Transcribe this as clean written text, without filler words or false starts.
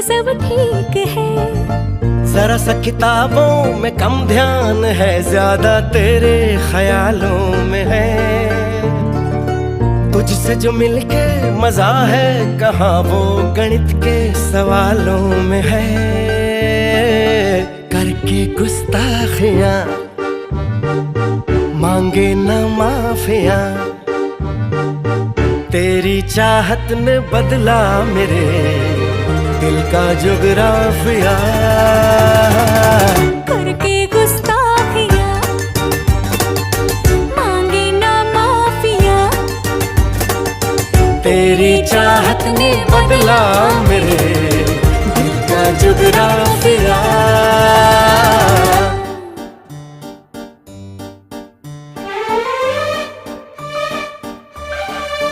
सब ठीक है। जरा सा किताबों में कम ध्यान है, ज्यादा तेरे ख्यालों में है। तुझसे जो मिलके मजा है, कहाँ वो गणित के सवालों में है। करके गुस्ताखियां मांगे न माफिया, तेरी चाहत ने बदला मेरे दिल का जुगराफिया। करके गुस्ताखियां मांगे ना माफिया, तेरी चाहत ने बदला मेरे दिल का जुगराफिया।